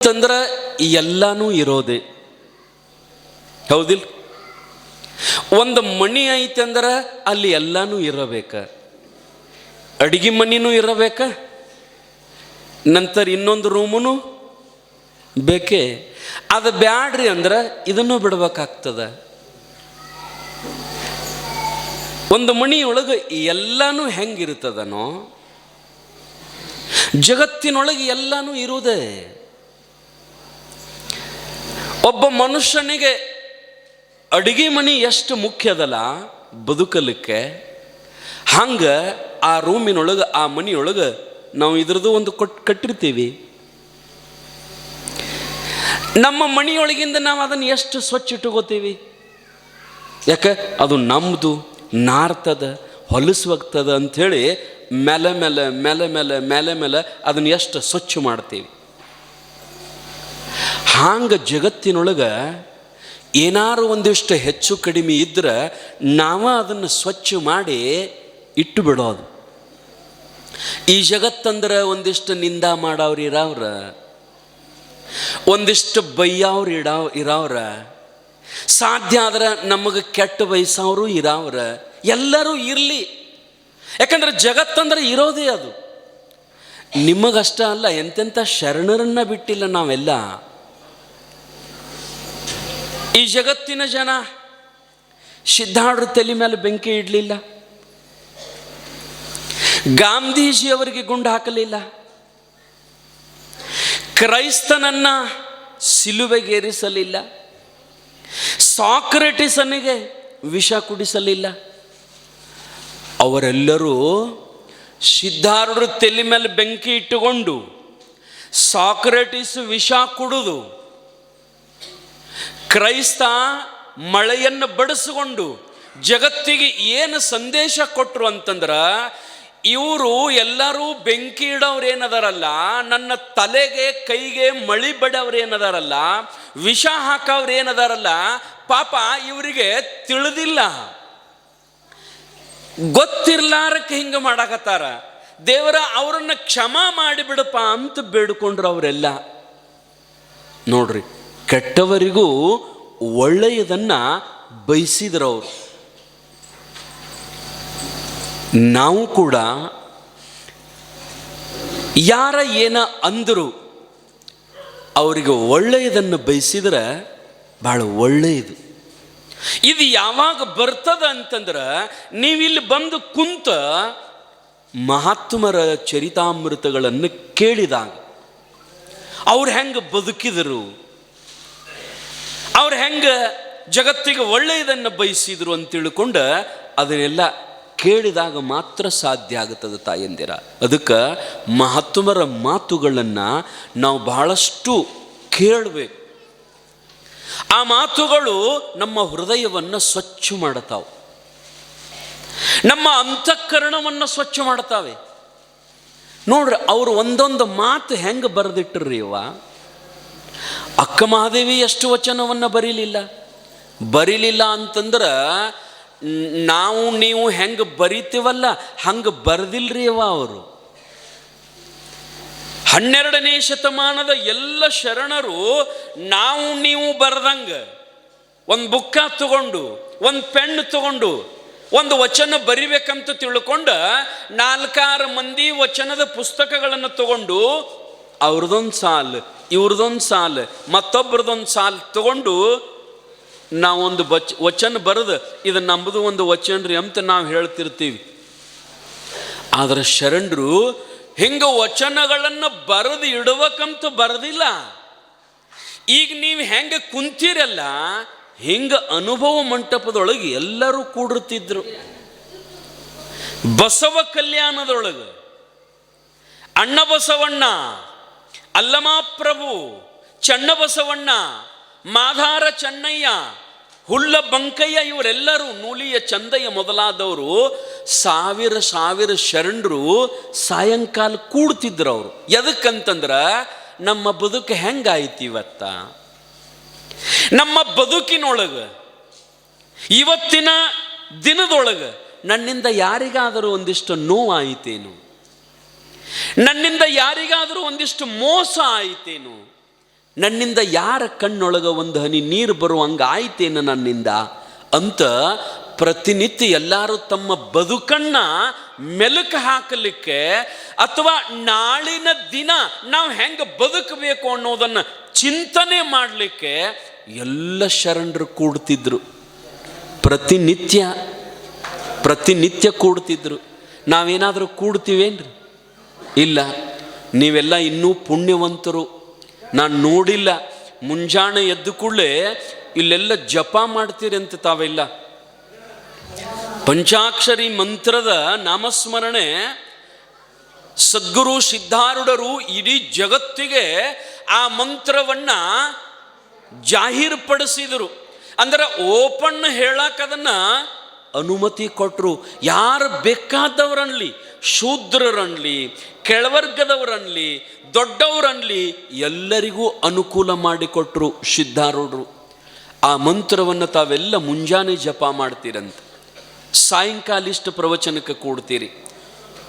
ತಂದ್ರೆ ಎಲ್ಲಾನು ಇರೋದೆ, ಹೌದಿಲ್ಲ? ಒಂದು ಮಣಿ ಐತೆ ಅಂದ್ರೆ ಅಲ್ಲಿ ಎಲ್ಲಾನು ಇರಬೇಕ. ಅಡಿಗೆ ಮನಿನೂ ಇರಬೇಕ, ನಂತರ ಇನ್ನೊಂದು ರೂಮನು ಬೇಕೇ. ಅದು ಬ್ಯಾಡ್ರಿ ಅಂದ್ರೆ ಇದನ್ನು ಬಿಡ್ಬೇಕಾಗ್ತದ. ಒಂದು ಮಣಿಯೊಳಗೆ ಎಲ್ಲಾನು ಹೆಂಗಿರ್ತದನೋ ಜಗತ್ತಿನೊಳಗೆ ಎಲ್ಲಾನು ಇರುವುದೇ. ಒಬ್ಬ ಮನುಷ್ಯನಿಗೆ ಅಡಿಗೆ ಮನೆ ಎಷ್ಟು ಮುಖ್ಯದಲ್ಲ ಬದುಕಲಿಕ್ಕೆ, ಹಂಗೆ ಆ ರೂಮಿನೊಳಗೆ ಆ ಮನೆಯೊಳಗೆ ನಾವು ಇದ್ರದ್ದು ಒಂದು ಕಟ್ಟಿರ್ತೀವಿ. ನಮ್ಮ ಮನೆಯೊಳಗಿಂದ ನಾವು ಅದನ್ನು ಎಷ್ಟು ಸ್ವಚ್ಛ ಇಟ್ಟುಕೋತೀವಿ? ಯಾಕೆ? ಅದು ನಮ್ಮದು, ನಾರ್ತದ, ಹೊಲಸುವಾಗ್ತದ ಅಂಥೇಳಿ ಮೇಲೆ ಮೇಲೆ ಮೇಲೆ ಮೇಲೆ ಮೇಲೆ ಮೇಲೆ ಅದನ್ನು ಎಷ್ಟು ಸ್ವಚ್ಛ ಮಾಡ್ತೀವಿ. ಹಾಂಗೆ ಜಗತ್ತಿನೊಳಗೆ ಏನಾರು ಒಂದಿಷ್ಟು ಹೆಚ್ಚು ಕಡಿಮೆ ಇದ್ರೆ ನಾವು ಅದನ್ನು ಸ್ವಚ್ಛ ಮಾಡಿ ಇಟ್ಟು ಬಿಡೋದು. ಈ ಜಗತ್ತಂದ್ರೆ ಒಂದಿಷ್ಟು ನಿಂದ ಮಾಡೋರು ಇರೋವ್ರ, ಒಂದಿಷ್ಟು ಬೈಯವ್ರು ಇರೋವ್ರ, ಸಾಧ್ಯ ಆದ್ರೆ ನಮಗೆ ಕೆಟ್ಟ ಬಯಸೋರು ಇರೋವ್ರ. ಎಲ್ಲರೂ ಇರಲಿ, ಯಾಕಂದ್ರೆ ಜಗತ್ತಂದ್ರೆ ಇರೋದೇ ಅದು. ನಿಮಗಷ್ಟ ಅಲ್ಲ, ಎಂತೆಂಥ ಶರಣರನ್ನ ಬಿಟ್ಟಿಲ್ಲ ನಾವೆಲ್ಲ. ಈ ಜಗತ್ತಿನ ಜನ ಸಿದ್ಧಾರ್ಢರ ತಲೆ ಮೇಲೆ ಬೆಂಕಿ ಇಡಲಿಲ್ಲ, ಗಾಂಧೀಜಿಯವರಿಗೆ ಗುಂಡು ಹಾಕಲಿಲ್ಲ, ಕ್ರೈಸ್ತನನ್ನ ಸಿಲುಬೆಗೇರಿಸಲಿಲ್ಲ, ಸಾಕ್ರೆಟಿಸನಿಗೆ ವಿಷ ಕುಡಿಸಲಿಲ್ಲ. ಅವರೆಲ್ಲರೂ ಸಿದ್ಧಾರ್ಢರ ತಲೆ ಮೇಲೆ ಬೆಂಕಿ ಇಟ್ಟುಕೊಂಡು ಸಾಕ್ರೆಟಿಸ್ ವಿಷ ಕುಡಿದು, ಕ್ರೈಸ್ತ ಮಳೆಯನ್ನು ಬಡಿಸಿಕೊಂಡು ಜಗತ್ತಿಗೆ ಏನು ಸಂದೇಶ ಕೊಟ್ಟರು ಅಂತಂದ್ರೆ, ಇವರು ಎಲ್ಲರೂ ಬೆಂಕಿ ಇಡೋರು ಏನದಾರಲ್ಲ, ನನ್ನ ತಲೆಗೆ ಕೈಗೆ ಮಳಿ ಬಡವ್ರು ಏನದಾರಲ್ಲ, ವಿಷ ಹಾಕವ್ರು ಏನದಾರಲ್ಲ, ಪಾಪ ಇವರಿಗೆ ತಿಳಿದಿಲ್ಲ, ಗೊತ್ತಿರ್ಲಾರಕ್ಕೆ ಹಿಂಗೆ ಮಾಡಾಕತ್ತಾರ. ದೇವರ ಅವರನ್ನು ಕ್ಷಮಾ ಮಾಡಿಬಿಡಪ್ಪ ಅಂತ ಬೇಡ್ಕೊಂಡ್ರು ಅವರೆಲ್ಲ. ನೋಡ್ರಿ, ಕೆಟ್ಟವರಿಗೂ ಒಳ್ಳೆಯದನ್ನು ಬಯಸಿದ್ರು ಅವರು. ನಾವು ಕೂಡ ಯಾರ ಏನ ಅಂದರು ಅವರಿಗೆ ಒಳ್ಳೆಯದನ್ನು ಬಯಸಿದ್ರೆ ಭಾಳ ಒಳ್ಳೆಯದು. ಇದು ಯಾವಾಗ ಬರ್ತದ ಅಂತಂದ್ರೆ, ನೀವಿಲ್ಲಿ ಬಂದು ಕುಂತ ಮಹಾತ್ಮರ ಚರಿತಾಮೃತಗಳನ್ನು ಕೇಳಿದಾಗ ಅವ್ರು ಹೆಂಗೆ ಬದುಕಿದರು, ಅವ್ರು ಹೆಂಗೆ ಜಗತ್ತಿಗೆ ಒಳ್ಳೆಯದನ್ನು ಬಯಸಿದ್ರು ಅಂತ ತಿಳ್ಕೊಂಡು ಅದನ್ನೆಲ್ಲ ಕೇಳಿದಾಗ ಮಾತ್ರ ಸಾಧ್ಯ ಆಗುತ್ತದೆ ತಾಯಂದಿರ. ಅದಕ್ಕೆ ಮಹಾತ್ಮರ ಮಾತುಗಳನ್ನು ನಾವು ಬಹಳಷ್ಟು ಕೇಳಬೇಕು. ಆ ಮಾತುಗಳು ನಮ್ಮ ಹೃದಯವನ್ನು ಸ್ವಚ್ಛ ಮಾಡ್ತಾವೆ, ನಮ್ಮ ಅಂತಃಕರಣವನ್ನು ಸ್ವಚ್ಛ ಮಾಡ್ತಾವೆ. ನೋಡ್ರಿ, ಅವರು ಒಂದೊಂದು ಮಾತು ಹೆಂಗೆ ಬರೆದಿಟ್ಟರ್ರಿ ಇವ. ಅಕ್ಕ ಮಹಾದೇವಿ ಎಷ್ಟು ವಚನವನ್ನು ಬರೀಲಿಲ್ಲ ಅಂತಂದ್ರೆ, ನಾವು ನೀವು ಹೆಂಗೆ ಬರಿತೀವಲ್ಲ ಹಂಗೆ ಬರೆದಿಲ್ರಿ ಅವ ಅವರು. 12ನೇ ಶತಮಾನದ ಎಲ್ಲ ಶರಣರು ನಾವು ನೀವು ಬರೆದಂಗೆ ಒಂದು ಬುಕ್ಕ ತಗೊಂಡು, ಒಂದು ಪೆನ್ ತಗೊಂಡು ಒಂದು ವಚನ ಬರಿಬೇಕಂತ ತಿಳ್ಕೊಂಡು 4-6 ಮಂದಿ ವಚನದ ಪುಸ್ತಕಗಳನ್ನು ತಗೊಂಡು ಅವ್ರದ್ದೊಂದು ಸಾಲು ಇವ್ರದ್ದೊಂದು ಸಾಲು ಮತ್ತೊಬ್ಬರದೊಂದು ಸಾಲು ತಗೊಂಡು ನಾವೊಂದು ವಚನ ಬರೆದು ಇದು ನಮ್ಮದು ಒಂದು ವಚನ ರೀ ಅಂತ ನಾವು ಹೇಳ್ತಿರ್ತೀವಿ. ಆದರೆ ಶರಣರು ಹಿಂಗೆ ವಚನಗಳನ್ನು ಬರೆದು ಇಡಬೇಕಂತ ಬರೆದಿಲ್ಲ. ಈಗ ನೀವು ಹೆಂಗೆ ಕುಂತೀರಲ್ಲ, ಹಿಂಗೆ ಅನುಭವ ಮಂಟಪದೊಳಗೆ ಎಲ್ಲರೂ ಕೂಡಿರ್ತಿದ್ರು. ಬಸವ ಕಲ್ಯಾಣದೊಳಗೆ ಅಣ್ಣ ಬಸವಣ್ಣ, ಅಲ್ಲಮಾಪ್ರಭು, ಚನ್ನಬಸವಣ್ಣ, ಮಾಧಾರ ಚೆನ್ನಯ್ಯ, ಹುಲ್ಲ ಬಂಕಯ್ಯ, ಇವರೆಲ್ಲರೂ, ನೂಲಿಯ ಚಂದಯ್ಯ ಮೊದಲಾದವರು ಸಾವಿರ ಶರಣರು ಸಾಯಂಕಾಲ ಕೂಡ್ತಿದ್ರು. ಅವರು ಎದಕ್ಕಂತಂದ್ರೆ, ನಮ್ಮ ಬದುಕು ಹೆಂಗಾಯ್ತು ಇವತ್ತ, ನಮ್ಮ ಬದುಕಿನೊಳಗೆ ಇವತ್ತಿನ ದಿನದೊಳಗೆ ನನ್ನಿಂದ ಯಾರಿಗಾದರೂ ಒಂದಿಷ್ಟು ನೋವಾಯಿತೇನು, ನನ್ನಿಂದ ಯಾರಿಗಾದರೂ ಒಂದಿಷ್ಟು ಮೋಸ ಆಯಿತೇನು, ನನ್ನಿಂದ ಯಾರ ಕಣ್ಣೊಳಗ ಒಂದು ಹನಿ ನೀರು ಬರುವಂಗೆ ಆಯ್ತೇನು ನನ್ನಿಂದ ಅಂತ ಪ್ರತಿನಿತ್ಯ ಎಲ್ಲರೂ ತಮ್ಮ ಬದುಕನ್ನ ಮೆಲುಕು ಹಾಕಲಿಕ್ಕೆ ಅಥವಾ ನಾಳಿನ ದಿನ ನಾವು ಹೆಂಗೆ ಬದುಕಬೇಕು ಅನ್ನೋದನ್ನು ಚಿಂತನೆ ಮಾಡಲಿಕ್ಕೆ ಎಲ್ಲ ಶರಣರು ಕೂಡ್ತಿದ್ರು. ಪ್ರತಿನಿತ್ಯ ಕೂಡ್ತಿದ್ರು. ನಾವೇನಾದರೂ ಕೂಡ್ತೀವೇನ್ರಿ? ಇಲ್ಲ. ನೀವೆಲ್ಲ ಇನ್ನೂ ಪುಣ್ಯವಂತರು. ನಾನು ನೋಡಿಲ್ಲ, ಮುಂಜಾನೆ ಎದ್ದು ಕೂಡಲೇ ಇಲ್ಲೆಲ್ಲ ಜಪ ಮಾಡ್ತೀರಿ ಅಂತ ತಾವೆಲ್ಲ. ಪಂಚಾಕ್ಷರಿ ಮಂತ್ರದ ನಾಮಸ್ಮರಣೆ ಸದ್ಗುರು ಸಿದ್ಧಾರೂಢರು ಇಡೀ ಜಗತ್ತಿಗೆ ಆ ಮಂತ್ರವನ್ನು ಜಾಹೀರ್ಪಡಿಸಿದರು. ಅಂದರೆ ಓಪನ್ ಹೇಳಕ್ಕದನ್ನು ಅನುಮತಿ ಕೊಟ್ಟರು. ಯಾರು ಬೇಕಾದವರನ್ಲಿ, ಶೂದ್ರರನ್ಲಿ, ಕೆಳವರ್ಗದವರನ್ಲಿ, ದೊಡ್ಡವರನ್ಲಿ ಎಲ್ಲರಿಗೂ ಅನುಕೂಲ ಮಾಡಿಕೊಟ್ರು ಸಿದ್ಧಾರೂಢರು. ಆ ಮಂತ್ರವನ್ನು ತಾವೆಲ್ಲ ಮುಂಜಾನೆ ಜಪ ಮಾಡ್ತೀರಂತ, ಸಾಯಂಕಾಲಿಷ್ಟ ಪ್ರವಚನಕ್ಕೆ ಕೂಡ್ತೀರಿ.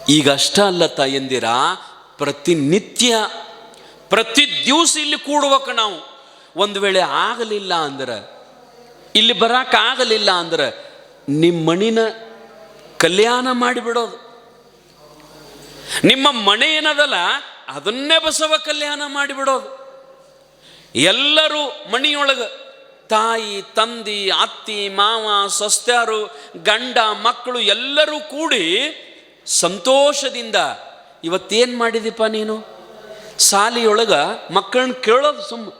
ಈಗ ಅಷ್ಟ ಅಲ್ಲ ತಾಯಂದಿರ, ಪ್ರತಿನಿತ್ಯ ಪ್ರತಿ ದಿವಸ ಇಲ್ಲಿ ಕೂಡುವಕ್ಕೆ ನಾವು. ಒಂದು ವೇಳೆ ಆಗಲಿಲ್ಲ ಅಂದ್ರೆ, ಇಲ್ಲಿ ಬರೋಕ್ಕಾಗಲಿಲ್ಲ ಅಂದ್ರೆ ನಿಮ್ಮ ಮಣಿನ ಕಲ್ಯಾಣ ಮಾಡಿಬಿಡೋದು. ನಿಮ್ಮ ಮನೆ ಏನದಲ್ಲ ಅದನ್ನೇ ಬಸವ ಕಲ್ಯಾಣ ಮಾಡಿಬಿಡೋದು. ಎಲ್ಲರೂ ಮಣಿಯೊಳಗೆ ತಾಯಿ, ತಂದಿ, ಅತ್ತಿ, ಮಾವ, ಸೊಸ್ತ್ಯಾರು, ಗಂಡ, ಮಕ್ಕಳು ಎಲ್ಲರೂ ಕೂಡಿ ಸಂತೋಷದಿಂದ ಇವತ್ತೇನು ಮಾಡಿದೀಪ ನೀನು? ಸಾಲಿಯೊಳಗೆ ಮಕ್ಕಳನ್ನ ಕೇಳೋದು ಸುಮ್ಮ.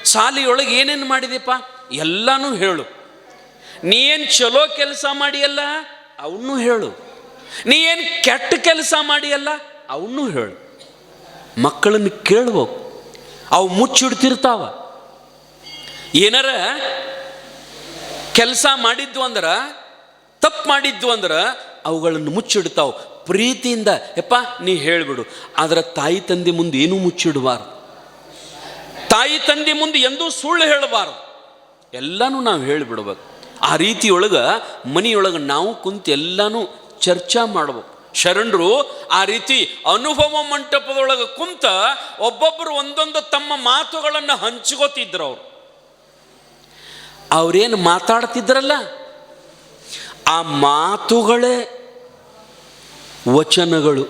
ಸಾಲಿಯೊಳಗೆ ಏನೇನು ಮಾಡಿದೀಪ ಎಲ್ಲನೂ ಹೇಳು. ನೀ ಏನು ಚಲೋ ಕೆಲಸ ಮಾಡಿಯಲ್ಲ ಅವನ್ನೂ ಹೇಳು. ನೀ ಏನು ಕೆಟ್ಟ ಕೆಲಸ ಮಾಡಿಯಲ್ಲ ಅವನ್ನೂ ಹೇಳು. ಮಕ್ಕಳನ್ನು ಕೇಳ್ಬೇಕು. ಅವು ಮುಚ್ಚಿಡ್ತಿರ್ತಾವ. ಏನಾರ ಕೆಲಸ ಮಾಡಿದ್ವು ಅಂದ್ರೆ, ತಪ್ಪು ಮಾಡಿದ್ವು ಅಂದ್ರೆ ಅವುಗಳನ್ನು ಮುಚ್ಚಿಡ್ತಾವೆ. ಪ್ರೀತಿಯಿಂದ ಯಪ್ಪ ನೀ ಹೇಳಿಬಿಡು. ಆದರೆ ತಾಯಿ ತಂದೆ ಮುಂದೆ ಏನೂ ಮುಚ್ಚಿಡಬಾರ್ದು. ತಾಯಿ ತಂದೆ ಮುಂದೆ ಎಂದೂ ಸುಳ್ಳು ಹೇಳಬಾರ್ದು. ಎಲ್ಲನೂ ನಾವು ಹೇಳಿಬಿಡ್ಬೇಕು. ಆ ರೀತಿಯೊಳಗೆ ಮನೆಯೊಳಗೆ ನಾವು ಕುಂತು ಎಲ್ಲನೂ ಚರ್ಚಾ ಮಾಡ್ಬೇಕು. ಶರಣರು ಆ ರೀತಿ ಅನುಭವ ಮಂಟಪದೊಳಗೆ ಕುಂತ ಒಬ್ಬೊಬ್ಬರು ಒಂದೊಂದು ತಮ್ಮ ಮಾತುಗಳನ್ನು ಹಂಚ್ಕೋತಿದ್ರು. ಅವ್ರೇನು ಮಾತಾಡ್ತಿದ್ರಲ್ಲ ಆ ಮಾತುಗಳೇ ವಚನಗಳು.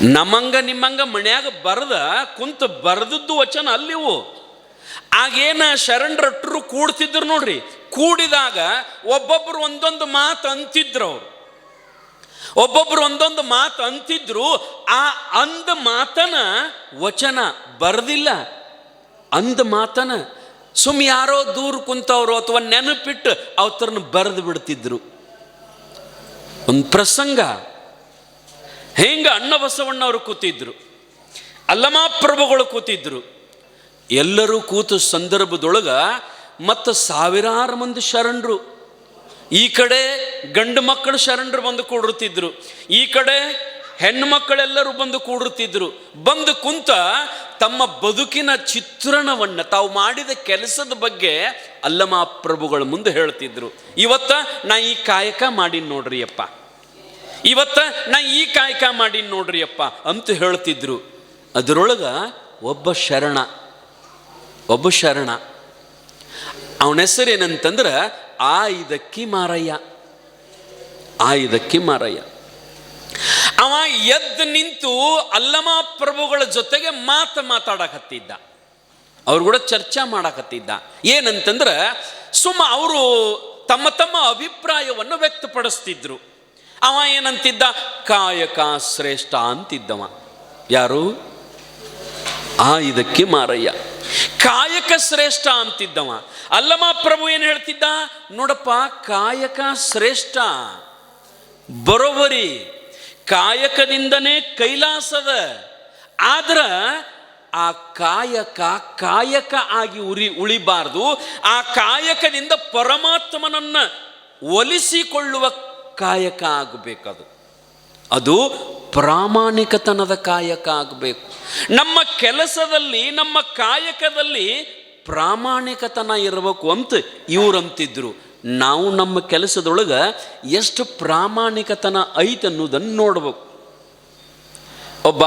ನಮಂಗ ನಿಮ್ಮಂಗ ಮನ್ಯಾಗ ಬರೆದ ಕುಂತ ಬರೆದದ್ದು ವಚನ ಅಲ್ಲಿವು. ಆಗೇನ ಶರಣರಟ್ಟರು ಕೂಡ್ತಿದ್ರು ನೋಡ್ರಿ. ಕೂಡಿದಾಗ ಒಬ್ಬೊಬ್ಬರು ಒಂದೊಂದು ಮಾತು ಅಂತಿದ್ರು. ಅವರು ಒಬ್ಬೊಬ್ಬರು ಒಂದೊಂದು ಮಾತು ಅಂತಿದ್ರು. ಆ ಅಂದ ಮಾತನ ವಚನ ಬರೆದಿಲ್ಲ. ಅಂದ ಮಾತನ ಸುಮ್ ಯಾರೋ ದೂರ ಕುಂತವರು ಅಥವಾ ನೆನಪಿಟ್ಟು ಅವತರನ್ನ ಬರೆದು ಬಿಡ್ತಿದ್ರು. ಒಂದು ಪ್ರಸಂಗ ಹೆಂಗ ಅಣ್ಣ ಬಸವಣ್ಣವರು ಕೂತಿದ್ರು, ಅಲ್ಲಮಾಪ್ರಭುಗಳು ಕೂತಿದ್ರು. ಎಲ್ಲರೂ ಕೂತು ಸಂದರ್ಭದೊಳಗೆ ಮತ್ತು ಸಾವಿರಾರು ಮಂದಿ ಶರಣರು, ಈ ಕಡೆ ಗಂಡು ಮಕ್ಕಳು ಶರಣರು ಬಂದು ಕೂಡಿರ್ತಿದ್ರು, ಈ ಕಡೆ ಹೆಣ್ಣು ಮಕ್ಕಳೆಲ್ಲರೂ ಬಂದು ಕೂಡಿರ್ತಿದ್ರು. ಬಂದು ಕುಂತ ತಮ್ಮ ಬದುಕಿನ ಚಿತ್ರಣವನ್ನು, ತಾವು ಮಾಡಿದ ಕೆಲಸದ ಬಗ್ಗೆ ಅಲ್ಲಮಾಪ್ರಭುಗಳ ಮುಂದೆ ಹೇಳ್ತಿದ್ರು. ಇವತ್ತ ನಾ ಈ ಕಾಯಕ ಮಾಡೀನಿ ನೋಡ್ರಿ ಅಪ್ಪ, ಇವತ್ತ ನಾ ಈ ಕಾಯಕ ಮಾಡೀನಿ ನೋಡ್ರಿ ಅಪ್ಪ ಅಂತ ಹೇಳ್ತಿದ್ರು. ಅದರೊಳಗೆ ಒಬ್ಬ ಶರಣ ಅವನ ಹೆಸರೇನಂತಂದ್ರೆ ಆಯ್ದಕ್ಕಿ ಮಾರಯ್ಯ. ಅವ ಎದ್ದು ನಿಂತು ಅಲ್ಲಮಾಪ್ರಭುಗಳ ಜೊತೆಗೆ ಮಾತಾಡಕತ್ತಿದ್ದ. ಅವ್ರು ಕೂಡ ಚರ್ಚೆ ಮಾಡಕತ್ತಿದ್ದ. ಏನಂತಂದ್ರೆ ಸುಮ್ಮ ಅವರು ತಮ್ಮ ಅಭಿಪ್ರಾಯವನ್ನು ವ್ಯಕ್ತಪಡಿಸ್ತಿದ್ರು. ಅವ ಏನಂತಿದ್ದ, ಕಾಯಕ ಶ್ರೇಷ್ಠ ಅಂತಿದ್ದವ. ಯಾರು? ಇದಕ್ಕೆ ಮಾರಯ್ಯ ಕಾಯಕ ಶ್ರೇಷ್ಠ ಅಂತಿದ್ದವ. ಅಲ್ಲಮಾಪ್ರಭು ಏನು ಹೇಳ್ತಿದ್ದ, ನೋಡಪ್ಪ ಕಾಯಕ ಶ್ರೇಷ್ಠ ಬರೋಬರಿ, ಕಾಯಕದಿಂದನೇ ಕೈಲಾಸದ. ಆದ್ರೆ ಆ ಕಾಯಕ ಆಗಿ ಉಳಿಬಾರ್ದು. ಆ ಕಾಯಕದಿಂದ ಪರಮಾತ್ಮನನ್ನ ಒಲಿಸಿಕೊಳ್ಳುವ ಕಾಯಕ ಆಗಬೇಕದು. ಅದು ಪ್ರಾಮಾಣಿಕತನದ ಕಾಯಕ ಆಗಬೇಕು. ನಮ್ಮ ಕೆಲಸದಲ್ಲಿ, ನಮ್ಮ ಕಾಯಕದಲ್ಲಿ ಪ್ರಾಮಾಣಿಕತನ ಇರಬೇಕು ಅಂತ ಇವ್ರಂತಿದ್ರು. ನಾವು ನಮ್ಮ ಕೆಲಸದೊಳಗೆ ಎಷ್ಟು ಪ್ರಾಮಾಣಿಕತನ ಐತೆ ಅನ್ನೋದನ್ನು ನೋಡ್ಬೇಕು. ಒಬ್ಬ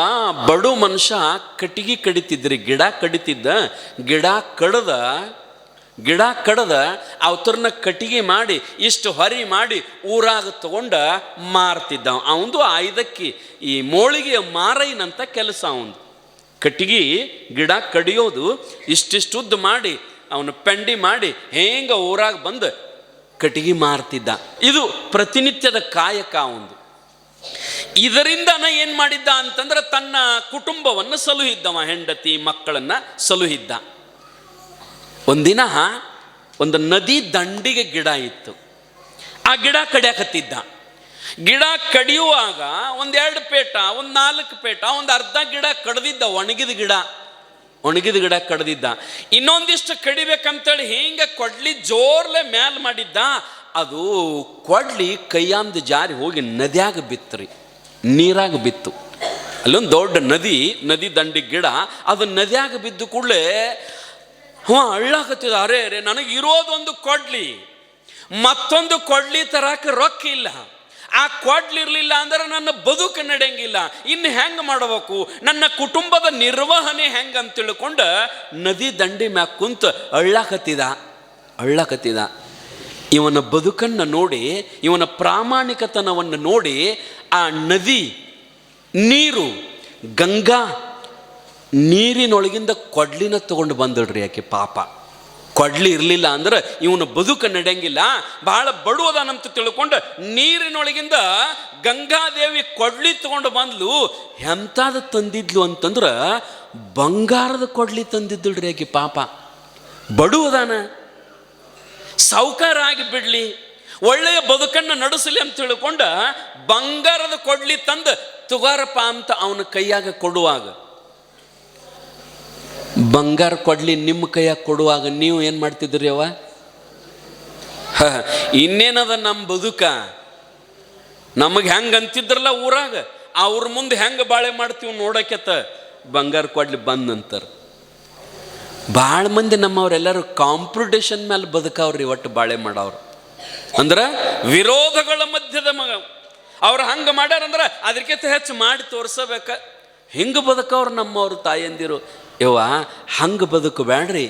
ಬಡು ಮನುಷ್ಯ ಕಟ್ಟಿಗೆ ಕಡಿತಿದ್ರಿ, ಗಿಡ ಕಡಿತಿದ್ದ. ಗಿಡ ಕಡದ ಅವತರನ್ನ ಕಟ್ಟಿಗೆ ಮಾಡಿ ಇಷ್ಟು ಹೊರಿ ಮಾಡಿ ಊರಾಗ ತಗೊಂಡ ಮಾರ್ತಿದ್ದ. ಅವಂದು ಐದಕ್ಕಿ ಈ ಮೋಳಿಗೆ ಮಾರೈನಂತ ಕೆಲಸ. ಅವಂದು ಕಟ್ಟಿಗೆ ಗಿಡ ಕಡಿಯೋದು, ಇಷ್ಟಿಷ್ಟುದ್ದು ಮಾಡಿ ಅವನು ಪೆಂಡಿ ಮಾಡಿ ಹೆಂಗ ಊರಾಗ ಬಂದು ಕಟ್ಟಿಗೆ ಮಾರ್ತಿದ್ದ. ಇದು ಪ್ರತಿನಿತ್ಯದ ಕಾಯಕ ಅವಂದು. ಇದರಿಂದನ ಏನು ಮಾಡಿದ್ದ ಅಂತಂದ್ರೆ ತನ್ನ ಕುಟುಂಬವನ್ನು ಸಲುಹಿದ್ದವ, ಹೆಂಡತಿ ಮಕ್ಕಳನ್ನ ಸಲುಹಿದ್ದ. ಒಂದಿನ ಒಂದು ನದಿ ದಂಡಿಗೆ ಗಿಡ ಇತ್ತು. ಆ ಗಿಡ ಕಡಿಯಾಕತ್ತಿದ್ದ. ಗಿಡ ಕಡಿಯುವಾಗ 1-2 ಪೇಟ, 4 ಪೇಟ, ಅರ್ಧ ಗಿಡ ಕಡ್ದಿದ್ದ. ಒಣಗಿದ ಗಿಡ ಕಡ್ದಿದ್ದ. ಇನ್ನೊಂದಿಷ್ಟು ಕಡಿಬೇಕಂತೇಳಿ ಹಿಂಗೆ ಕೊಡ್ಲಿ ಜೋರ್ಲೆ ಮ್ಯಾಲ್ ಮಾಡಿದ್ದ. ಅದು ಕೊಡ್ಲಿ ಕೈಯಾಂದು ಜಾರಿ ಹೋಗಿ ನದಿಯಾಗ ಬಿತ್ತರಿ, ನೀರಾಗ ಬಿತ್ತು. ಅಲ್ಲೊಂದು ದೊಡ್ಡ ನದಿ ದಂಡಿ ಗಿಡ, ಅದು ನದಿಯಾಗ ಬಿದ್ದು ಕೂಡಲೇ ಅಳ್ಳಾಕತ್ತಿದ. ಅರೆ ನನಗೆ ಇರೋದೊಂದು ಕೊಡ್ಲಿ, ಮತ್ತೊಂದು ಕೊಡ್ಲಿ ತರಕ್ಕೆ ರೊಕ್ಕ ಇಲ್ಲ. ಆ ಕೊಡ್ಲಿರ್ಲಿಲ್ಲ ಅಂದ್ರೆ ನನ್ನ ಬದುಕು ನಡೆಯಂಗಿಲ್ಲ. ಇನ್ನು ಹೆಂಗೆ ಮಾಡಬೇಕು, ನನ್ನ ಕುಟುಂಬದ ನಿರ್ವಹಣೆ ಹೆಂಗೆ ಅಂತ ತಿಳ್ಕೊಂಡು ನದಿ ದಂಡಿ ಮ್ಯಾಗ ಕುಂತು ಅಳ್ಳಾಕತ್ತಿದ. ಇವನ ಬದುಕನ್ನು ನೋಡಿ, ಇವನ ಪ್ರಾಮಾಣಿಕತನವನ್ನು ನೋಡಿ ಆ ನದಿ ನೀರು, ಗಂಗಾ ನೀರಿನೊಳಗಿಂದ ಕೊಡ್ಲಿನ ತಗೊಂಡು ಬಂದಳ್ರಿ ಆಕೆ. ಪಾಪ ಕೊಡ್ಲಿ ಇರಲಿಲ್ಲ ಅಂದ್ರೆ ಇವನು ಬದುಕು ನಡೆಯಂಗಿಲ್ಲ, ಬಹಳ ಬಡವದಾನಂತ ತಿಳ್ಕೊಂಡು ನೀರಿನೊಳಗಿಂದ ಗಂಗಾದೇವಿ ಕೊಡ್ಲಿ ತಗೊಂಡು ಬಂದ್ಲು. ಎಂಥದ್ದು ತಂದಿದ್ಲು ಅಂತಂದ್ರೆ ಬಂಗಾರದ ಕೊಡ್ಲಿ ತಂದಿದ್ದಳ್ರಿ ಆಕೆ. ಪಾಪ ಬಡವದಾನ, ಸಾವುಕಾರ ಆಗಿ ಬಿಡ್ಲಿ, ಒಳ್ಳೆಯ ಬದುಕನ್ನು ನಡೆಸಲಿ ಅಂತ ತಿಳ್ಕೊಂಡು ಬಂಗಾರದ ಕೊಡ್ಲಿ ತಂದು ತುಗಾರಪ್ಪ ಅಂತ ಅವನ ಕೈಯಾಗ ಕೊಡುವಾಗ, ಬಂಗಾರ ಕೊಡ್ಲಿ ನಿಮ್ಮ ಕೈಯಾಗ ಕೊಡುವಾಗ ನೀವು ಏನು ಮಾಡ್ತಿದ್ರಿ? ಅವ ಇನ್ನೇನದ ನಮ್ಮ ಬದುಕ, ನಮಗೆ ಹೆಂಗೆ ಅಂತಿದ್ರಲ್ಲ ಊರಾಗ, ಅವ್ರ ಮುಂದೆ ಹೆಂಗೆ ಬಾಳೆ ಮಾಡ್ತೀವಿ ನೋಡಕ್ಕೆತ್ತ ಬಂಗಾರ ಕೊಡ್ಲಿ ಬಂದಂತಾರೆ. ಭಾಳ ಮಂದಿ ನಮ್ಮವರೆಲ್ಲರೂ ಕಾಂಪಿಟೇಷನ್ ಮೇಲೆ ಬದುಕವ್ರಿ, ಒಟ್ಟು ಬಾಳೆ ಮಾಡವ್ರು. ಅಂದ್ರೆ ವಿರೋಧಗಳ ಮಧ್ಯದ ಅವ್ರು ಹಂಗೆ ಮಾಡ್ಯಾರಂದ್ರೆ ಅದಕ್ಕಿಂತ ಹೆಚ್ಚು ಮಾಡಿ ತೋರಿಸಬೇಕ. ಹಿಂಗೆ ಬದುಕವ್ರು ನಮ್ಮವ್ರು ತಾಯಂದಿರು. ಹಂಗೆ ಬದುಕು ಬೇಡ್ರಿ.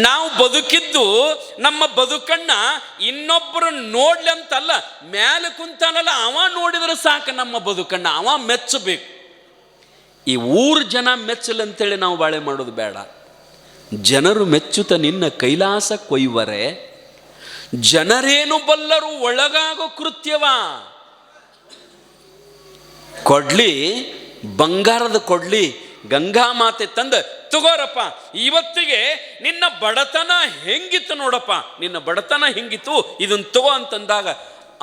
ನಾವು ಬದುಕಿದ್ದು ನಮ್ಮ ಬದುಕನ್ನ ಇನ್ನೊಬ್ಬರು ನೋಡ್ಲಿ ಅಂತಲ್ಲ, ಮೇಲೆ ಕುಂತಾನಲ್ಲ ಅವ ನೋಡಿದ್ರೆ ಸಾಕು ನಮ್ಮ ಬದುಕನ್ನ ಅವ ಮೆಚ್ಚಬೇಕು. ಈ ಊರು ಜನ ಮೆಚ್ಚಲಂತೇಳಿ ನಾವು ಬಾಳೆ ಮಾಡೋದು ಬೇಡ. ಜನರು ಮೆಚ್ಚುತ್ತ ನಿನ್ನ ಕೈಲಾಸ ಕೊಯ್ವರೆ, ಜನರೇನು ಬಲ್ಲರು ಒಳಗಾಗೋ ಕೃತ್ಯವ. ಕೊಡ್ಲಿ, ಬಂಗಾರದ ಕೊಡ್ಲಿ ಗಂಗಾ ಮಾತೆ ತಂದು ತಗೋರಪ್ಪ, ಇವತ್ತಿಗೆ ನಿನ್ನ ಬಡತನ ಹೆಂಗಿತ್ತು ನೋಡಪ್ಪ, ನಿನ್ನ ಬಡತನ ಹೆಂಗಿತ್ತು, ಇದನ್ನ ತಗೋ ಅಂತಂದಾಗ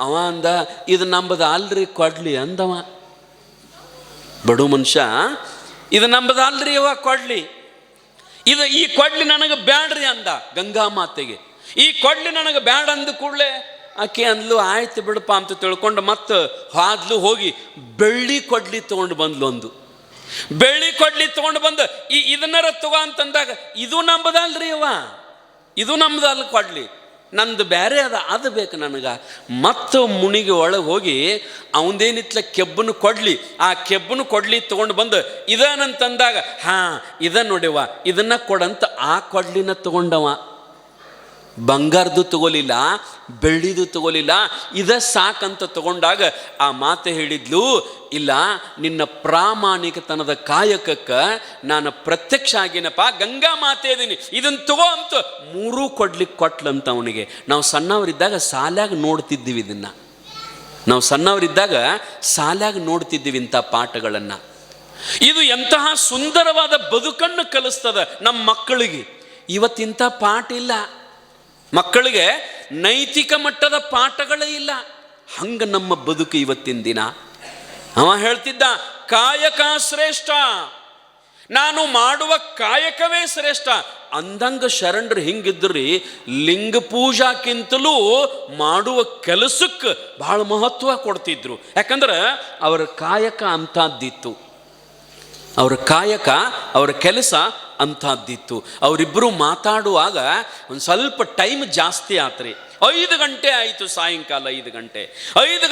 ಅವ ಅಂದ, ಇದು ನಂಬದ ಅಲ್ರಿ ಕೊಡ್ಲಿ ಅಂದವ. ಬಡು ಮನುಷ್ಯ, ಇದು ನಂಬದ ಅಲ್ರಿ ಅವ ಕೊಡ್ಲಿ, ಈ ಕೊಡ್ಲಿ ನನಗೆ ಬ್ಯಾಡ್ರಿ ಅಂದ ಗಂಗಾ ಮಾತೆಗೆ. ಈ ಕೊಡ್ಲಿ ನನಗೆ ಬ್ಯಾಡ ಅಂದ ಕೂಡಲೇ ಆಕೆ ಅಂದ್ಲು, ಆಯ್ತು ಬಿಡಪ್ಪ ಅಂತ ತಿಳ್ಕೊಂಡು ಮತ್ತೆ ಹಾದ್ಲು ಹೋಗಿ ಬೆಳ್ಳಿ ಕೊಡ್ಲಿ ತೊಗೊಂಡು ಬಂದ್ಲು. ಒಂದು ಬೆಳ್ಳಿ ಕೊಡ್ಲಿ ತೊಗೊಂಡು ಬಂದು ಇದನ್ನರ ತಗೋ ಅಂತಂದಾಗ, ಇದು ನಂಬದಲ್ರಿ ಅವ, ಇದು ನಮ್ದಲ್ಲ ಕೊಡ್ಲಿ, ನಂದು ಬೇರೆ ಅದು ಬೇಕು ನನಗೆ. ಮತ್ತು ಮುನಿಗೆ ಒಳಗೆ ಹೋಗಿ ಅವಂದೇನಿತ್ಲ ಕೆಬ್ಬನು ಕೊಡ್ಲಿ, ಆ ಕೆಬ್ಬನು ಕೊಡ್ಲಿ ತೊಗೊಂಡು ಬಂದು ಇದನಂತಂದಾಗ, ಇದ ನೋಡಿವ ಇದನ್ನ ಕೊಡಂತ ಆ ಕೊಡ್ಲಿನ ತಗೊಂಡವ. ಬಂಗಾರದು ತಗೋಲಿಲ್ಲ, ಬೆಳ್ಳಿದು ತಗೋಲಿಲ್ಲ, ಇದ ಸಾಕಂತ ತಗೊಂಡಾಗ ಆ ಮಾತೆ ಹೇಳಿದ್ಲು, ಇಲ್ಲ ನಿನ್ನ ಪ್ರಾಮಾಣಿಕತನದ ಕಾಯಕಕ್ಕೆ ನಾನು ಪ್ರತ್ಯಕ್ಷ ಆಗಿನಪ್ಪ, ಗಂಗಾ ಮಾತೆ ಇದೀನಿ, ಇದನ್ನು ತಗೋ ಅಂತ 3 ಕೊಡ್ಲಿಕ್ಕೆ ಕೊಟ್ಲಂತ ಅವನಿಗೆ. ನಾವು ಸಣ್ಣವರಿದ್ದಾಗ ಸಾಲ್ಯಾಗ ನೋಡ್ತಿದ್ದೀವಿ ಇದನ್ನು, ನಾವು ಸಣ್ಣವರಿದ್ದಾಗ ಸಾಲ್ಯಾಗ ನೋಡ್ತಿದ್ದೀವಿ ಇಂಥ ಪಾಠಗಳನ್ನು. ಇದು ಎಂತಹ ಸುಂದರವಾದ ಬದುಕನ್ನು ಕಲಿಸ್ತದ ನಮ್ಮ ಮಕ್ಕಳಿಗೆ. ಇವತ್ತಿಂಥ ಪಾಠ ಇಲ್ಲ, ಮಕ್ಕಳಿಗೆ ನೈತಿಕ ಮಟ್ಟದ ಪಾಠಗಳೇ ಇಲ್ಲ. ಹಂಗೆ ನಮ್ಮ ಬದುಕು ಇವತ್ತಿನ ದಿನ. ಅವ ಹೇಳ್ತಿದ್ದ, ಕಾಯಕ ಶ್ರೇಷ್ಠ, ನಾನು ಮಾಡುವ ಕಾಯಕವೇ ಶ್ರೇಷ್ಠ ಅಂದಂಗ ಶರಣರು ಹಿಂಗಿದ್ರಿ. ಲಿಂಗ ಪೂಜಾಕ್ಕಿಂತಲೂ ಮಾಡುವ ಕೆಲಸಕ್ಕೆ ಬಹಳ ಮಹತ್ವ ಕೊಡ್ತಿದ್ರು. ಯಾಕಂದ್ರೆ ಅವರ ಕಾಯಕ ಅಂಥದ್ದಿತ್ತು, ಅವರ ಕಾಯಕ, ಅವರ ಕೆಲಸ ಅಂಥದ್ದಿತ್ತು. ಅವರಿಬ್ಬರು ಮಾತಾಡುವಾಗ ಒಂದು ಸ್ವಲ್ಪ ಟೈಮ್ ಜಾಸ್ತಿ ಆತ್ರಿ. 5 ಗಂಟೆ ಆಯಿತು, ಸಾಯಂಕಾಲ 5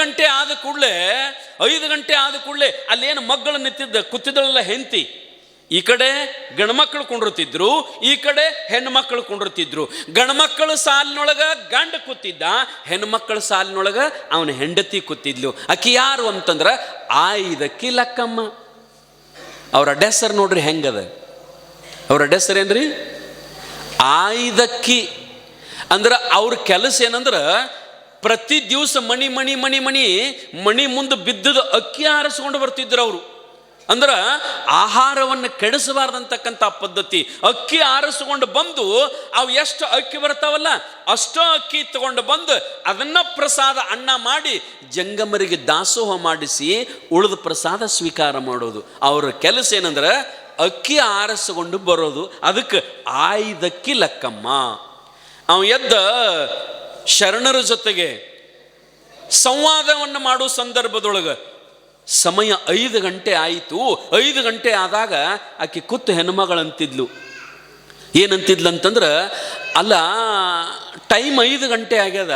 ಗಂಟೆ ಆದ ಕೂಡಲೇ ಅಲ್ಲೇನು ಮಕ್ಕಳು ಕೂತಿದ್ದಳೆಲ್ಲ ಹೆಂಡತಿ, ಈ ಕಡೆ ಗಂಡ್ಮಕ್ಳು ಕುಂಡಿರ್ತಿದ್ರು, ಈ ಕಡೆ ಹೆಣ್ಮಕ್ಳು ಕುಂಡಿರ್ತಿದ್ರು. ಗಂಡ್ಮಕ್ಕಳು ಸಾಲಿನೊಳಗ ಗಂಡ ಕೂತಿದ್ದ, ಹೆಣ್ಮಕ್ಳ ಸಾಲಿನೊಳಗ ಅವನ ಹೆಂಡತಿ ಕೂತಿದ್ಲು. ಆಕಿ ಯಾರು ಅಂತಂದ್ರ ಆಯ್ದಕ್ಕಿ ಲಕ್ಕಮ್ಮ. ಅವ್ರ ಅಡ್ಡೆಸರು ನೋಡ್ರಿ ಹೆಂಗದ, ಅವ್ರ ಅಡ್ಡೆಸರು ಏನ್ರಿ? ಆಯ್ದಕ್ಕಿ. ಅಂದ್ರೆ ಅವ್ರ ಕೆಲಸ ಏನಂದ್ರ ಪ್ರತಿ ದಿವಸ ಮಣಿ ಮುಂದೆ ಬಿದ್ದದ ಅಕ್ಕಿ ಆರಿಸ್ಕೊಂಡು ಬರ್ತಿದ್ರು ಅವರು. ಅಂದ್ರೆ ಆಹಾರವನ್ನು ಕೆಡಿಸಬಾರ್ದಂತಕ್ಕಂಥ ಪದ್ಧತಿ. ಅಕ್ಕಿ ಆರಿಸ್ಕೊಂಡು ಬಂದು ಅವು ಎಷ್ಟು ಅಕ್ಕಿ ಬರ್ತಾವಲ್ಲ ಅಷ್ಟೋ ಅಕ್ಕಿ ತಗೊಂಡು ಬಂದು ಅದನ್ನ ಪ್ರಸಾದ ಅನ್ನ ಮಾಡಿ ಜಂಗಮರಿಗೆ ದಾಸೋಹ ಮಾಡಿಸಿ ಉಳಿದ ಪ್ರಸಾದ ಸ್ವೀಕಾರ ಮಾಡೋದು. ಅವ್ರ ಕೆಲಸ ಏನಂದ್ರೆ ಅಕ್ಕಿ ಆರಿಸಿಕೊಂಡು ಬರೋದು. ಅದಕ್ಕೆ ಆಯ್ದಕ್ಕಿ ಲಕ್ಕಮ್ಮ. ಅವ ಎದ್ದ ಶರಣರ ಜೊತೆಗೆ ಸಂವಾದವನ್ನು ಮಾಡೋ ಸಂದರ್ಭದೊಳಗೆ ಸಮಯ 5 ಗಂಟೆ ಆಯಿತು. 5 ಗಂಟೆ ಆದಾಗ ಆಕೆ ಕೂತು ಹೆಣ್ಮಗಳಂತಿದ್ಲು. ಏನಂತಿದ್ಲು ಅಂತಂದ್ರೆ, ಅಲ್ಲ ಟೈಮ್ 5 ಗಂಟೆ ಆಗ್ಯದ,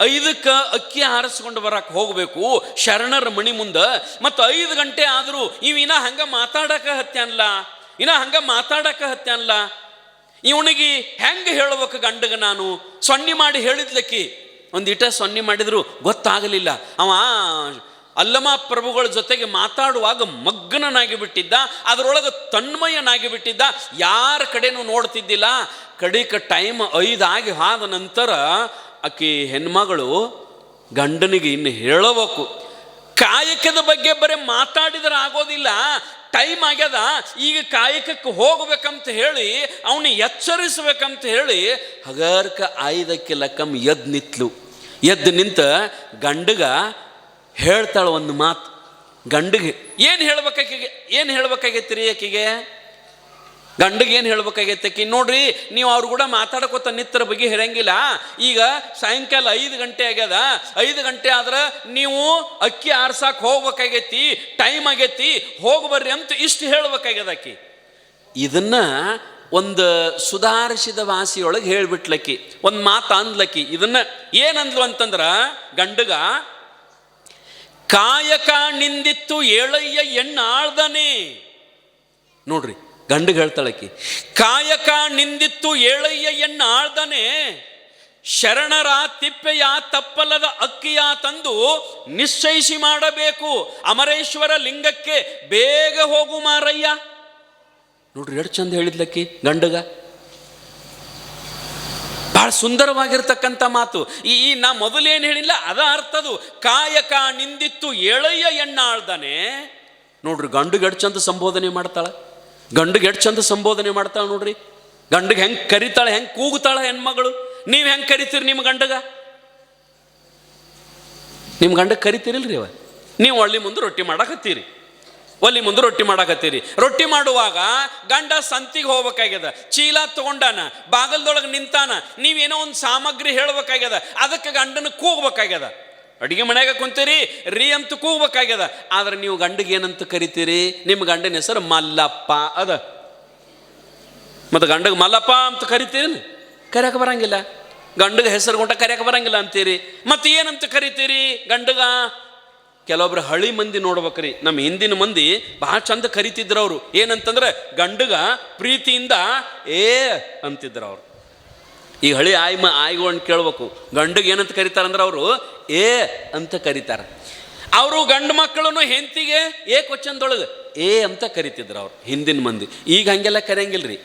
5ಕ್ಕೆ ಅಕ್ಕಿ ಆರಿಸ್ಕೊಂಡು ಬರಕ್ಕೆ ಹೋಗಬೇಕು ಶರಣರ ಮಣಿ ಮುಂದೆ, ಮತ್ತು 5 ಗಂಟೆ ಆದರೂ ಇವಿನ ಹಂಗೆ ಮಾತಾಡಕ್ಕೆ ಹತ್ಯಾನಲ್ಲ, ಇವನಿಗೆ ಹೆಂಗೆ ಹೇಳ್ಬೇಕು ಗಂಡಗೆ? ನಾನು ಸೊನ್ನೆ ಮಾಡಿ ಹೇಳಿದ್ಲಕ್ಕಿ, ಒಂದಿಟ ಸೊನ್ನೆ ಮಾಡಿದ್ರು ಗೊತ್ತಾಗಲಿಲ್ಲ. ಅವ ಅಲ್ಲಮ ಪ್ರಭುಗಳ ಜೊತೆಗೆ ಮಾತಾಡುವಾಗ ಮಗ್ನನಾಗಿ ಬಿಟ್ಟಿದ್ದ, ಅದರೊಳಗೆ ತನ್ಮಯನಾಗಿ ಬಿಟ್ಟಿದ್ದ, ಯಾರ ಕಡೆನೂ ನೋಡ್ತಿದ್ದಿಲ್ಲ. ಕಡಿಕ ಟೈಮ್ 5 ಆಗಿ ಆದ ನಂತರ ಆಕಿ ಹೆಣ್ಮಗಳು ಗಂಡನಿಗೆ ಇನ್ನು ಹೇಳಬೇಕು. ಕಾಯಕದ ಬಗ್ಗೆ ಬರೀ ಮಾತಾಡಿದ್ರೆ ಆಗೋದಿಲ್ಲ, ಟೈಮ್ ಆಗ್ಯದ, ಈಗ ಕಾಯಕಕ್ಕೆ ಹೋಗ್ಬೇಕಂತ ಹೇಳಿ ಅವನು ಎಚ್ಚರಿಸ್ಬೇಕಂತ ಹೇಳಿ ಹಗರ್ಕ ಆಯ್ದಕ್ಕೆ ಲಕ್ಕಮ್ಮ ಎದ್ದು ನಿಂತ ಗಂಡಗ ಹೇಳ್ತಾಳ ಒಂದು ಮಾತು. ಗಂಡಿಗೆ ಏನು ಹೇಳ್ಬೇಕಾಗೈತಿ ರೀ ಆಕಿಗೆ? ಗಂಡಿಗೆ ಏನು ಹೇಳ್ಬೇಕಾಗೈತೆ ಆಕಿ? ನೋಡ್ರಿ, ನೀವು ಅವ್ರು ಕೂಡ ಮಾತಾಡಕೋತ ನಿತ್ತರ ಬಗ್ಗೆ ಹೇಳಂಗಿಲ್ಲ. ಈಗ ಸಾಯಂಕಾಲ 5 ಗಂಟೆ ಆಗ್ಯದ, 5 ಗಂಟೆ ಆದ್ರೆ ನೀವು ಅಕ್ಕಿ ಆರ್ಸಾಕ್ ಹೋಗ್ಬೇಕಾಗೈತಿ, ಟೈಮ್ ಆಗೈತಿ, ಹೋಗ್ಬರ್ರಿ ಅಂತ ಇಷ್ಟು ಹೇಳ್ಬೇಕಾಗ್ಯದ ಆಕಿ. ಇದನ್ನ ಒಂದು ಸುಧಾರಿಸಿದ ಭಾಷೆಯೊಳಗೆ ಹೇಳ್ಬಿಟ್ಲಕ್ಕಿ, ಒಂದು ಮಾತು ಅಂದ್ಲಕ್ಕಿ. ಇದನ್ನ ಏನಂದ್ಲು ಅಂತಂದ್ರ, ಗಂಡಗ ಕಾಯಕ ನಿಂದಿತ್ತು ಏಳಯ್ಯ ಎಣ್ಣಾಳ್ದನೆ. ನೋಡ್ರಿ, ಗಂಡಗೆ ಹೇಳ್ತಾಳಕಿ, ಕಾಯಕ ನಿಂದಿತ್ತು ಏಳಯ್ಯ ಎಣ್ಣಾಳ್ದನೆ, ಶರಣರ ತಿಪ್ಪೆಯ ತಪ್ಪಲದ ಅಕ್ಕಿಯ ತಂದು ನಿಶ್ಚಯಿಸಿ ಮಾಡಬೇಕು, ಅಮರೇಶ್ವರ ಲಿಂಗಕ್ಕೆ ಬೇಗ ಹೋಗು ಮಾರಯ್ಯ. ನೋಡ್ರಿ ಎಷ್ಟು ಚಂದ ಹೇಳಿದ್ಲಕ್ಕಿ ಗಂಡಗ. ಬಹಳ ಸುಂದರವಾಗಿರ್ತಕ್ಕಂಥ ಮಾತು. ಈ ನಾ ಮೊದಲೇನು ಹೇಳಿಲ್ಲ ಅದ ಅರ್ಥದು. ಕಾಯಕ ನಿಂದಿತ್ತು ಏಳಯ್ಯ ಎಣ್ಣಾಳ್ದಾನೆ. ನೋಡ್ರಿ, ಗಂಡಿಗೆ ಎಷ್ಟು ಚಂದ ಸಂಬೋಧನೆ ಮಾಡ್ತಾಳೆ ನೋಡ್ರಿ. ಗಂಡಿಗೆ ಹೆಂಗೆ ಕರಿತಾಳೆ, ಹೆಂಗೆ ಕೂಗುತ್ತಾಳೆ ಹೆಣ್ಮಗಳು. ನೀವು ಹೆಂಗೆ ಕರಿತೀರಿ ನಿಮ್ಮ ಗಂಡಗ? ನಿಮ್ಮ ಗಂಡಗೆ ಕರಿತೀರಿಲ್ರಿ ಅವ? ನೀವು ಒಳ್ಳೆ ಮುಂದೆ ರೊಟ್ಟಿ ಮಾಡಕತ್ತೀರಿ. ರೊಟ್ಟಿ ಮಾಡುವಾಗ ಗಂಡ ಸಂತಿಗೆ ಹೋಗ್ಬೇಕಾಗ್ಯದ, ಚೀಲ ತಗೊಂಡಾನ, ಬಾಗಲ್ದೊಳಗೆ ನಿಂತಾನ, ನೀವೇನೋ ಒಂದು ಸಾಮಗ್ರಿ ಹೇಳ್ಬೇಕಾಗ್ಯದ, ಅದಕ್ಕೆ ಗಂಡನ ಕೂಗ್ಬೇಕಾಗ್ಯದ. ಅಡುಗೆ ಮನೆಯಾಗ ಕುಂತೀರಿ ರೀ ಅಂತ ಕೂಗ್ಬೇಕಾಗ್ಯದ. ಆದ್ರೆ ನೀವು ಗಂಡಿಗೆ ಏನಂತ ಕರಿತೀರಿ? ನಿಮ್ಮ ಗಂಡನ ಹೆಸರು ಮಲ್ಲಪ್ಪ ಅದ, ಮತ್ತು ಗಂಡಗೆ ಮಲ್ಲಪ್ಪ ಅಂತ ಕರಿತೀರಿ? ಕರೆಯಕ್ಕೆ ಬರಂಗಿಲ್ಲ. ಗಂಡಗೆ ಹೆಸರು ಗುಂಟ ಕರೆಯಕ್ಕೆ ಬರಂಗಿಲ್ಲ ಅಂತೀರಿ. ಮತ್ತೆ ಏನಂತ ಕರಿತೀರಿ ಗಂಡಗ? ಕೆಲವೊಬ್ರು ಹಳಿ ಮಂದಿ ನೋಡ್ಬೇಕ್ರಿ, ನಮ್ಮ ಹಿಂದಿನ ಮಂದಿ ಭಾಳ ಚಂದ ಕರಿತಿದ್ರು ಅವರು. ಏನಂತಂದ್ರೆ ಗಂಡಗ ಪ್ರೀತಿಯಿಂದ ಏ ಅಂತಿದ್ರು ಅವರು. ಈ ಹಳಿ ಆಯ್ಕೊಂಡು ಕೇಳ್ಬೇಕು, ಗಂಡಗೆ ಏನಂತ ಕರಿತಾರಂದ್ರೆ ಅವರು ಏ ಅಂತ ಕರೀತಾರೆ. ಅವರು ಗಂಡು ಮಕ್ಕಳನ್ನು ಹೆಂಡತಿಗೆ ಕ್ವಚನದೊಳಗೆ ಏ ಅಂತ ಕರಿತಿದ್ರು ಅವ್ರು ಹಿಂದಿನ ಮಂದಿ. ಈಗ ಹಂಗೆಲ್ಲ ಕರೆಯಂಗಿಲ್ರಿ.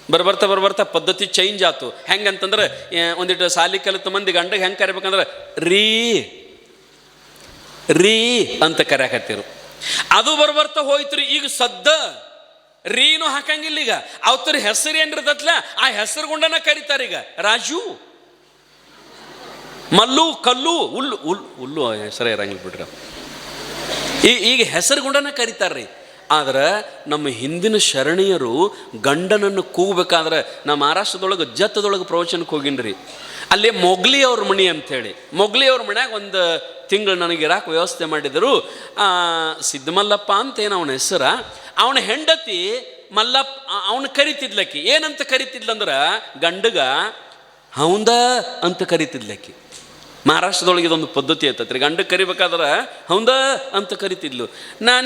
ಬರ್ಬರ್ತಾ ಪದ್ಧತಿ ಚೇಂಜ್ ಆಯ್ತು. ಹೆಂಗಂತಂದ್ರೆ ಒಂದಿಟ್ಟು ಸಾಲಿ ಕಲಿತ ಮಂದಿ ಗಂಡಗೆ ಹೆಂಗೆ ಕರಿಬೇಕಂದ್ರೆ ರೀ ಅಂತ ಕರೆಯಕತ್ತಿರು. ಅದು ಬರ್ಬರ್ತಾ ಹೋಯ್ತ್ರಿ. ಈಗ ಸದ್ದ ರೀನು ಹಾಕಂಗಿಲ್ಲ. ಈಗ ಅವತ್ತರ ಹೆಸರು ಏನಿರ್ತತ್ಲ ಆ ಹೆಸರು ಗುಂಡನ ಕರೀತಾರೆ. ಈಗ ರಾಜು, ಮಲ್ಲು, ಕಲ್ಲು, ಹುಲ್ಲು ಹೆಸರೇ ಇರಂಗಿಲ್ಲ ಬಿಡ್ರಿ. ಈಗ ಹೆಸರು ಗುಂಡನ ಕರೀತಾರ್ರಿ. ಆದ್ರೆ ನಮ್ಮ ಹಿಂದಿನ ಶರಣೀಯರು ಗಂಡನನ್ನು ಕೂಗಬೇಕಾದ್ರೆ, ನಮ್ಮ ಮಹಾರಾಷ್ಟ್ರದೊಳಗೆ ಜತ್ತದೊಳಗೆ ಪ್ರವಚನಕ್ಕೆ ಹೋಗಿನ್ರಿ. ಅಲ್ಲಿ ಮೊಗ್ಲಿ ಅವ್ರ ಮಣಿ ಅಂಥೇಳಿ, ಮೊಗ್ಲಿ ಅವ್ರ ಮನ್ಯಾಗ ಒಂದು ತಿಂಗಳು ನನಗೆ ಇರಾಕ ವ್ಯವಸ್ಥೆ ಮಾಡಿದರು. ಸಿದ್ದಮಲ್ಲಪ್ಪ ಅಂತ ಏನು ಅವನ ಹೆಸರ. ಅವನ ಹೆಂಡತಿ ಮಲ್ಲಪ್ಪ ಅವನು ಕರಿತಿದ್ಲಕ್ಕಿ. ಏನಂತ ಕರಿತಿದ್ಲಂದ್ರೆ ಗಂಡಗ ಅವಂದ ಅಂತ ಕರಿತಿದ್ಲಕ್ಕಿ. ಮಹಾರಾಷ್ಟ್ರದೊಳಗೆ ಇದೊಂದು ಪದ್ಧತಿ ಐತತ್ರಿ. ಗಂಡ ಕರಿಬೇಕಾದ್ರೆ ಹೌದ ಅಂತ ಕರಿತಿದ್ಲು.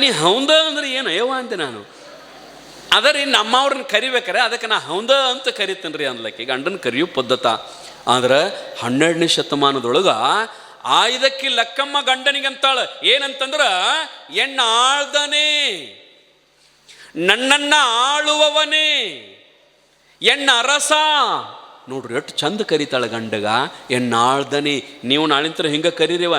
ನೀ ಹೌದ ಅಂದ್ರೆ ಏನು ಯವ್ವ ಅಂತೆ ನಾನು. ಅದರಿ ನಮ್ಮವ್ರನ್ನ ಕರಿಬೇಕಾರೆ ಅದಕ್ಕೆ ನಾ ಹೌದ ಅಂತ ಕರಿತೇನೆ ರೀ ಅನ್ಲಕ್ಕೆ ಗಂಡನ ಕರಿಯೋ ಪದ್ಧತ. ಆದ್ರೆ 12ನೇ ಶತಮಾನದೊಳಗೆ ಆಯ್ದಕ್ಕಿ ಲಕ್ಕಮ್ಮ ಗಂಡನಿಗಂತಾಳ ಏನಂತಂದ್ರೆ, ಎಣ್ಣ ಆಳ್ದನೇ, ನನ್ನನ್ನ ಆಳುವವನೇ, ಎಣ್ಣ ಅರಸ. ನೋಡ್ರಿ ಎಷ್ಟು ಚಂದ ಕರಿತಾಳ ಗಂಡಗ, ಎಣ್ಣಾಳ್ದನಿ. ನೀವು ನಾಳಿಂತರ ಹಿಂಗೆ ಕರೀರಿವ.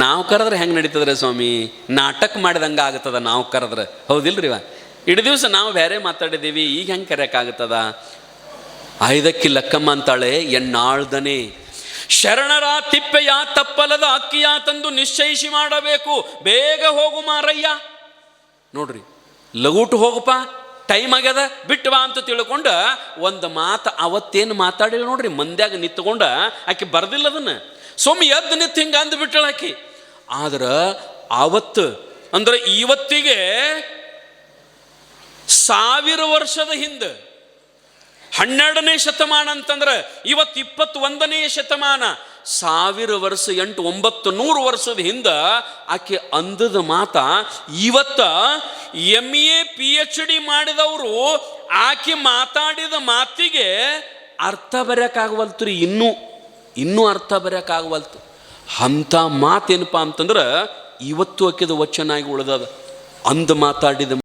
ನಾವು ಕರೆದ್ರೆ ಹೆಂಗೆ ನಡೀತದ್ರಿ ಸ್ವಾಮಿ, ನಾಟಕ ಮಾಡಿದಂಗೆ ಆಗ್ತದ ನಾವು ಕರೆದ್ರೆ, ಹೌದಿಲ್ರಿವ. ಇಡೀ ದಿವಸ ನಾವು ಬೇರೆ ಮಾತಾಡಿದ್ದೀವಿ, ಈಗ ಹೆಂಗೆ ಕರೆಯೋಕ್ಕಾಗ್ತದ. ಆಯ್ದಕ್ಕಿ ಲಕ್ಕಮ್ಮ ಅಂತಾಳೆ ಎಣ್ಣಾಳ್ದನೆ. ಶರಣರ ತಿಪ್ಪೆಯ ತಪ್ಪಲದ ಅಕ್ಕಿಯ ತಂದು ನಿಶ್ಚಯಿಸಿ ಮಾಡಬೇಕು, ಬೇಗ ಹೋಗು ಮಾರಯ್ಯ. ನೋಡ್ರಿ, ಲಗೂಟು ಹೋಗಪ್ಪ, ಟೈಮ್ ಆಗ್ಯದ, ಬಿಟ್ಟು ಬಾ ಅಂತ ತಿಳ್ಕೊಂಡು ಒಂದು ಮಾತು ಅವತ್ತೇನು ಮಾತಾಡಿಲ್ಲ ನೋಡ್ರಿ, ಮಂದ್ಯಾಗ ನಿಂತ್ಕೊಂಡ ಆಕೆ ಬರ್ದಿಲ್ಲ ಅದನ್ನು, ಸೊಮ್ಮೆ ಎದ್ದು ನಿಂತು ಹಿಂಗೆ ಅಂದ್ಬಿಟ್ಟಳ ಆಕೆ. ಆದ್ರೆ ಆವತ್ತು ಅಂದ್ರೆ ಇವತ್ತಿಗೆ 1000 ವರ್ಷದ ಹಿಂದೆ, 12ನೇ ಶತಮಾನ ಅಂತಂದ್ರೆ ಇವತ್ತು 21ನೇ ಶತಮಾನ, 1000 ವರ್ಷ 900 ವರ್ಷದ ಹಿಂದೆ ಆಕೆ ಅಂದದ ಮಾತ ಇವತ್ತ MA PhD ಮಾಡಿದವರು ಆಕೆ ಮಾತಾಡಿದ ಮಾತಿಗೆ ಅರ್ಥ ಬರೆಯೋಕ್ಕಾಗವಲ್ತು ರೀ. ಇನ್ನೂ ಅರ್ಥ ಬರೆಯೋಕ್ಕಾಗವಲ್ತು. ಅಂಥ ಮಾತೇನಪ್ಪ ಅಂತಂದ್ರೆ ಇವತ್ತು ಆಕೆದ ವಚನ ಆಗಿ ಉಳಿದದ. ಅಂದು ಮಾತಾಡಿದ